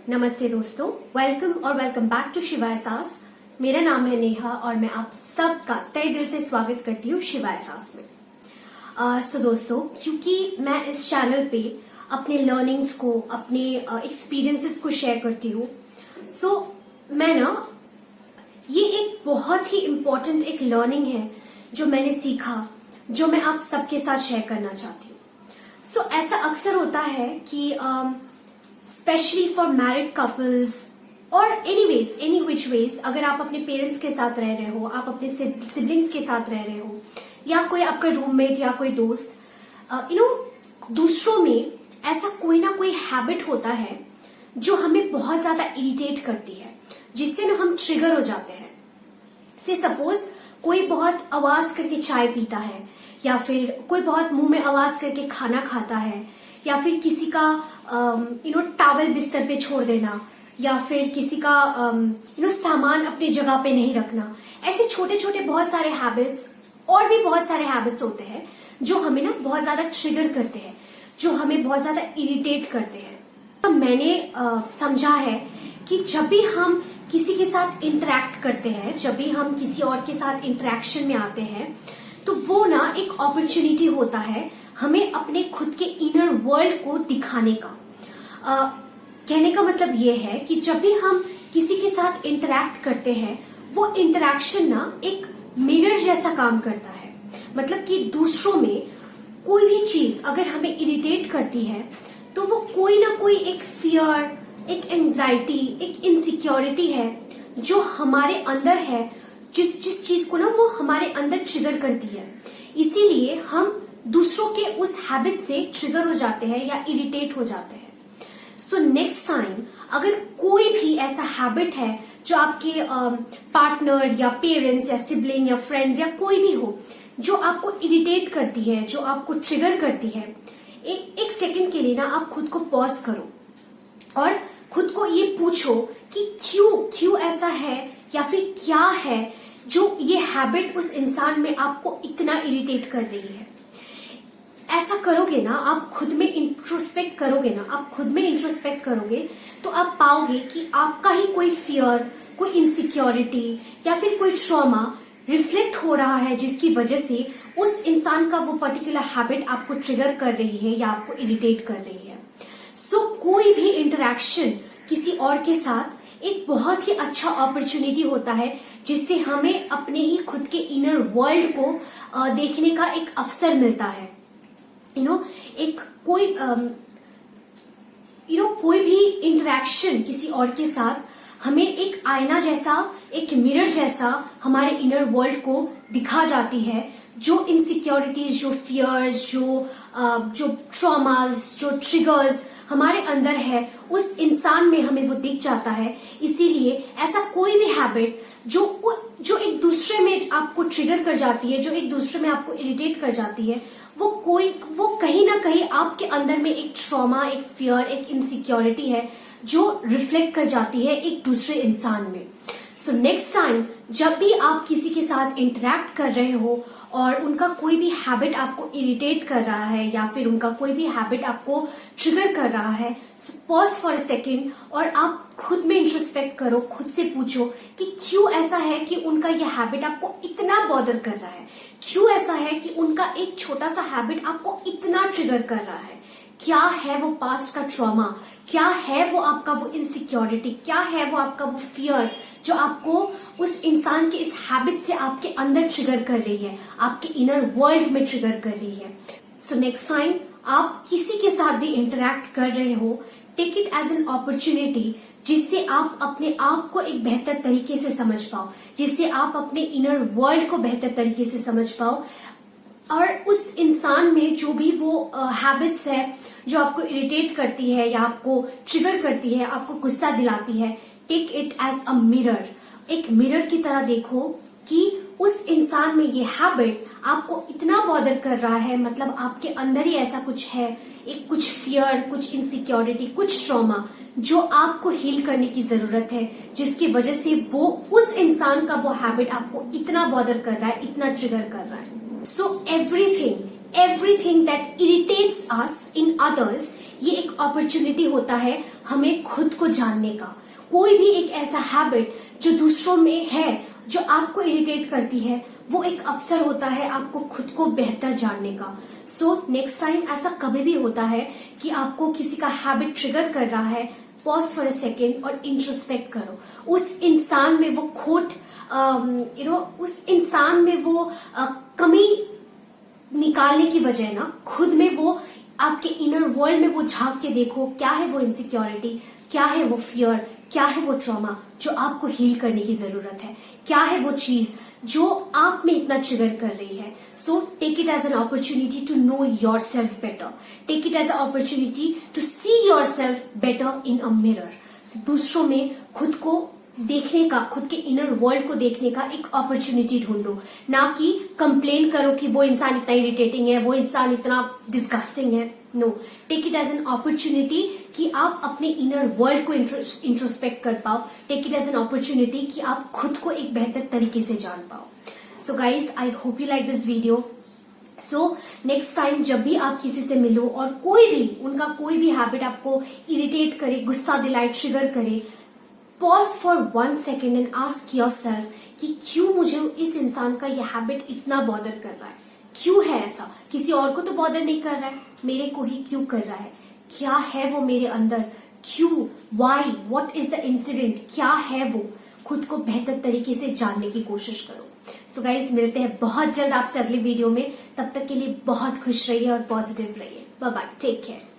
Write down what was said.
नमस्ते दोस्तों, वेलकम और वेलकम बैक टू शिवा एहसास। मेरा नाम है नेहा और मैं आप सबका तहे दिल से स्वागत करती हूँ शिवा एहसास में। सो दोस्तों, क्योंकि मैं इस चैनल पे अपने लर्निंग्स को, अपने एक्सपीरियंसेस को शेयर करती हूँ, सो मैं ये एक बहुत ही इम्पोर्टेंट एक लर्निंग है जो मैंने सीखा, जो मैं आप सबके साथ शेयर करना चाहती हूँ। सो ऐसा अक्सर होता है कि स्पेशली फॉर मैरिड कपल्स और एनीवेज, एनी विच वेज, अगर आप अपने पेरेंट्स के साथ रह रहे हो, आप अपने सिबलिंग्स के साथ रह रहे हो, या कोई आपका रूममेट या कोई दोस्त, दूसरों में ऐसा कोई ना कोई हैबिट होता है जो हमें बहुत ज्यादा इरिटेट करती है, जिससे ना हम ट्रिगर हो जाते हैं। से सपोज कोई बहुत आवाज करके चाय पीता है, या फिर कोई बहुत मुंह में आवाज करके खाना खाता है, या फिर किसी का टॉवल बिस्तर पे छोड़ देना, या फिर किसी का सामान अपनी जगह पे नहीं रखना। ऐसे छोटे छोटे बहुत सारे हैबिट्स और भी बहुत सारे हैबिट्स होते हैं जो हमें ना बहुत ज्यादा ट्रिगर करते हैं, जो हमें बहुत ज्यादा इरिटेट करते हैं। तो मैंने समझा है कि जब भी हम किसी के साथ इंटरेक्ट करते हैं, जब भी हम किसी और के साथ इंटरेक्शन में आते हैं, तो वो ना एक अपॉर्चुनिटी होता है हमें अपने खुद के इनर वर्ल्ड को दिखाने का। कहने का मतलब ये है कि जब भी हम किसी के साथ इंटरेक्ट करते हैं, वो इंटरेक्शन ना एक मिरर जैसा काम करता है। मतलब कि दूसरों में कोई भी चीज अगर हमें इरिटेट करती है, तो वो कोई ना कोई एक फियर, एक एंजाइटी, एक इनसिक्योरिटी है जो हमारे अंदर है, जिस चीज को ना वो हमारे अंदर ट्रिगर करती है। इसीलिए हम दूसरों के उस हैबिट से ट्रिगर हो जाते हैं या इरिटेट हो जाते हैं। सो नेक्स्ट टाइम अगर कोई भी ऐसा हैबिट है जो आपके पार्टनर या पेरेंट्स या सिबलिंग या फ्रेंड्स या कोई भी हो, जो आपको इरिटेट करती है, जो आपको ट्रिगर करती है, एक सेकंड के लिए ना आप खुद को पॉज करो और खुद को ये पूछो कि क्यों ऐसा है, या फिर क्या है जो ये हैबिट उस इंसान में आपको इतना इरिटेट कर रही है। ऐसा करोगे ना, आप खुद में इंट्रोस्पेक्ट करोगे, तो आप पाओगे कि आपका ही कोई फियर, कोई इनसिक्योरिटी या फिर कोई ट्रॉमा रिफ्लेक्ट हो रहा है, जिसकी वजह से उस इंसान का वो पर्टिकुलर हैबिट आपको ट्रिगर कर रही है या आपको इरिटेट कर रही है। सो कोई भी इंटरेक्शन किसी और के साथ एक बहुत ही अच्छा अपॉर्चुनिटी होता है, जिससे हमें अपने ही खुद के इनर वर्ल्ड को देखने का एक अवसर मिलता है। एक कोई भी इंटरेक्शन किसी और के साथ हमें एक आईना जैसा, एक मिरर जैसा हमारे इनर वर्ल्ड को दिखा जाती है, जो इनसिक्योरिटीज, जो फियर्स, जो ट्रॉमास, जो ट्रिगर्स हमारे अंदर है, उस इंसान में हमें वो दिख जाता है। इसीलिए ऐसा कोई भी हैबिट जो एक दूसरे में आपको ट्रिगर कर जाती है, जो एक दूसरे में आपको इरिटेट कर जाती है, वो कहीं ना कहीं आपके अंदर में एक ट्रॉमा, एक फियर, एक इनसिक्योरिटी है जो रिफ्लेक्ट कर जाती है एक दूसरे इंसान में। सो नेक्स्ट टाइम जब भी आप किसी के साथ इंटरेक्ट कर रहे हो और उनका कोई भी हैबिट आपको इरिटेट कर रहा है, या फिर उनका कोई भी हैबिट आपको ट्रिगर कर रहा है, so pause for a second और आप खुद में इंट्रोस्पेक्ट करो, खुद से पूछो कि क्यों ऐसा है कि उनका यह हैबिट आपको इतना बॉदर कर रहा है, क्यों ऐसा है कि उनका एक छोटा सा हैबिट आपको इतना ट्रिगर कर रहा है। क्या है वो पास्ट का ट्रॉमा, क्या है वो आपका वो इनसिक्योरिटी, क्या है वो आपका वो फियर जो आपको उस इंसान के इस हैबिट से आपके अंदर ट्रिगर कर रही है, आपके इनर वर्ल्ड में ट्रिगर कर रही है। सो नेक्स्ट टाइम आप किसी के साथ भी इंटरेक्ट कर रहे हो, take it as an opportunity, जिससे आप अपने आप को एक बेहतर तरीके से समझ पाओ, जिससे आप अपने इनर वर्ल्ड को बेहतर तरीके से समझ पाओ, और उस इंसान में जो भी वो हैबिट्स है जो आपको इरिटेट करती है या आपको ट्रिगर करती है, आपको गुस्सा दिलाती है, take it as a mirror. एक मिरर की तरह देखो कि उस इंसान में ये हैबिट आपको इतना बॉदर कर रहा है, मतलब आपके अंदर ही ऐसा कुछ है, एक कुछ फियर, कुछ इनसिक्योरिटी, कुछ ट्रॉमा जो आपको हील करने की जरूरत है, जिसकी वजह से वो उस इंसान का वो हैबिट आपको इतना बॉदर कर रहा है, इतना ट्रिगर कर रहा है। सो everything that irritates us in others ये एक अपॉर्चुनिटी होता है हमें खुद को जानने का। कोई भी एक ऐसा हैबिट जो दूसरों में है, जो आपको इरिटेट करती है, वो एक अवसर होता है आपको खुद को बेहतर जानने का। सो नेक्स्ट टाइम ऐसा कभी भी होता है कि आपको किसी का हैबिट ट्रिगर कर रहा है, पॉज फॉर अ सेकेंड और इंट्रोस्पेक्ट करो। उस इंसान में वो खोट उस इंसान में वो कमी निकालने की बजाय ना खुद में वो आपके इनर वर्ल्ड में वो झांक के देखो, क्या है वो इनसिक्योरिटी, क्या है वो फियर, क्या है वो ट्रॉमा जो आपको हील करने की जरूरत है, क्या है वो चीज जो आप में इतना ट्रिगर कर रही है। So take it as an opportunity to know yourself better, take it as an opportunity to see yourself better in a mirror. दूसरों में खुद को देखने का, खुद के इनर वर्ल्ड को देखने का एक अपॉर्चुनिटी ढूंढो, ना कि कंप्लेन करो कि वो इंसान इतना इरिटेटिंग है, वो इंसान इतना डिस्गस्टिंग है। No, take it as an opportunity कि आप अपने इनर वर्ल्ड को इंट्रोस्पेक्ट कर पाओ। Take it as an opportunity कि आप खुद को एक बेहतर तरीके से जान पाओ। So guys, I hope you like this video. So next time जब भी आप किसी से मिलो और कोई भी उनका कोई भी हैबिट आपको इरिटेट करे, गुस्सा दिलाए, ट्रिगर करे, pause for 1 second and ask yourself कि क्यों मुझे इस इंसान का यह हैबिट इतना बॉदर कर रहा है, क्यों है ऐसा। किसी और को तो बॉदर नहीं कर रहा है, मेरे को ही क्यों कर रहा है, क्या है वो मेरे अंदर, क्यों, why, what is the incident, क्या है वो। खुद को बेहतर तरीके से जानने की कोशिश करो। सो गाइज, मिलते हैं बहुत जल्द आपसे अगले वीडियो में। तब तक के लिए बहुत खुश रहिए और पॉजिटिव रहिए। Bye bye, take care.